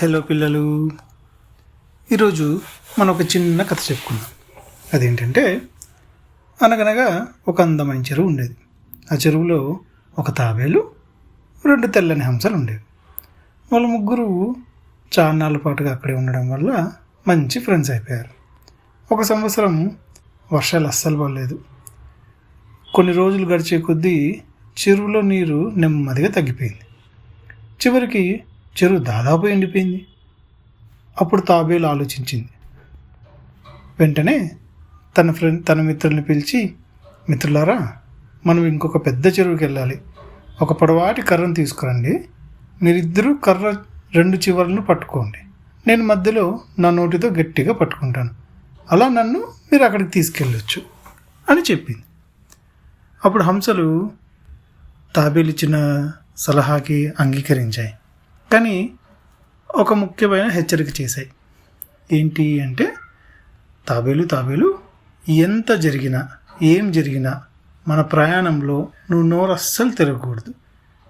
Hello పిల్లలు, ఈరోజు మనం ఒక చిన్న కథ చెప్పుకుందాం. అదేంటంటే, అనగనగా ఒక అందమైన చెరువు ఉండేది. ఆ చెరువులో ఒక తాబేలు, 2 తెల్లని హంసలు ఉండేవి. వాళ్ళ ముగ్గురు చాన్నాళ్ళ పాటుగా అక్కడే ఉండడం వల్ల మంచి ఫ్రెండ్స్ అయిపోయారు. 1 సంవత్సరం వర్షాలు అస్సలు పడలేదు. కొన్ని రోజులు గడిచే కొద్దీ చెరువులో నీరు నెమ్మదిగా తగ్గిపోయింది. చివరికి చెరువు దాదాపు ఎండిపోయింది. అప్పుడు తాబేలు ఆలోచించింది. వెంటనే తన మిత్రుల్ని పిలిచి, మిత్రులారా, మనం ఇంకొక పెద్ద చెరువుకి వెళ్ళాలి. ఒక పొడవాటి కర్రను తీసుకురండి. మీరిద్దరూ కర్ర 2 చివర్లను పట్టుకోండి. నేను మధ్యలో నా నోటితో గట్టిగా పట్టుకుంటాను. అలా నన్ను మీరు అక్కడికి తీసుకెళ్ళొచ్చు అని చెప్పింది. అప్పుడు హంసలు తాబేలు ఇచ్చిన సలహాకి అంగీకరించాయి. కానీ ఒక ముఖ్యమైన హెచ్చరిక చేశాయి. ఏంటి అంటే, తాబేలు ఎంత జరిగినా ఏం జరిగినా మన ప్రయాణంలో నువ్వు నోరు అస్సలు తిరగకూడదు.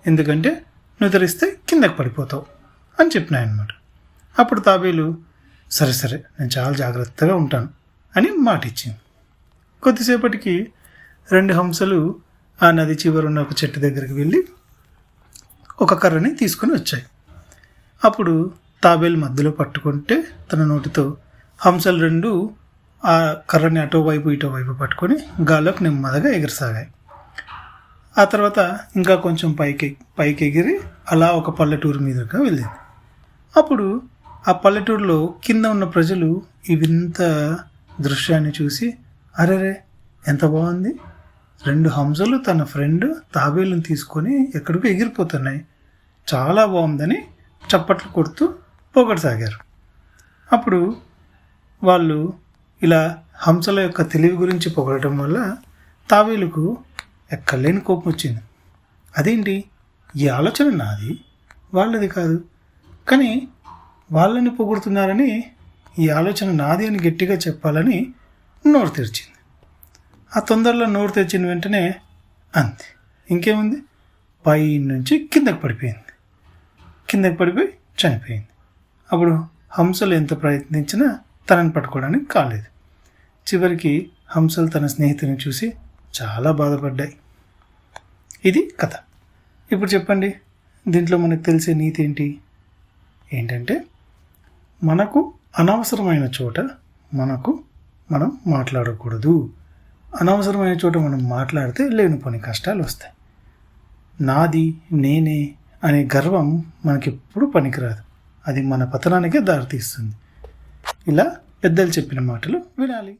ఎందుకంటే నువ్వు తెరిస్తే కిందకి పడిపోతావు అని చెప్పినాయన్నమాట. అప్పుడు తాబేలు సరే నేను చాలా జాగ్రత్తగా ఉంటాను అని మాట ఇచ్చింది. కొద్దిసేపటికి 2 హంసలు ఆ నది చివరున్న ఒక చెట్టు దగ్గరికి వెళ్ళి ఒక కర్రని తీసుకొని వచ్చాయి. అప్పుడు తాబేలు మధ్యలో పట్టుకుంటే తన నోటితో హంసలు 2 ఆ కర్రని అటోవైపు ఇటోవైపు పట్టుకొని గాల్లోకి నెమ్మదిగా ఎగరసాగాయి. ఆ తర్వాత ఇంకా కొంచెం పైకి ఎగిరి అలా ఒక పల్లెటూరు మీదుగా వెళ్ళింది. అప్పుడు ఆ పల్లెటూరులో కింద ఉన్న ప్రజలు ఈ వింత దృశ్యాన్ని చూసి, అరెరే ఎంత బాగుంది, 2 హంసలు తన ఫ్రెండ్ తాబేలుని తీసుకొని ఎక్కడికో ఎగిరిపోతున్నాయి, చాలా బాగుందని చప్పట్లు కొడుతూ పొగడసాగారు. అప్పుడు వాళ్ళు ఇలా హంసల యొక్క తెలివి గురించి పొగడటం వల్ల తాబేలుకు ఎక్కలేని కోపం వచ్చింది. అదేంటి, ఈ ఆలోచన నాది, వాళ్ళది కాదు, కానీ వాళ్ళని పొగుడుతున్నారని ఈ ఆలోచన నాది అని గట్టిగా చెప్పాలని నోరు తెరిచింది. ఆ తొందరలో నోరు తెరిచిన వెంటనే అంతే, ఇంకేముంది, పై నుంచి కిందకి పడిపోయి చనిపోయింది. అప్పుడు హంసలు ఎంత ప్రయత్నించినా తనని పట్టుకోవడానికి కాలేదు. చివరికి హంసలు తన స్నేహితుని చూసి చాలా బాధపడ్డాయి. ఇది కథ. ఇప్పుడు చెప్పండి, దీంట్లో మనకు తెలిసే నీతి ఏంటంటే, మనకు అనవసరమైన చోట మనం మాట్లాడకూడదు. అనవసరమైన చోట మనం మాట్లాడితే లేనిపోని కష్టాలు వస్తాయి. నాది నేనే అనే గర్వం మనకెప్పుడు పనికిరాదు. అది మన పతనానికే దారితీస్తుంది. ఇలా పెద్దలు చెప్పిన మాటలు వినాలి.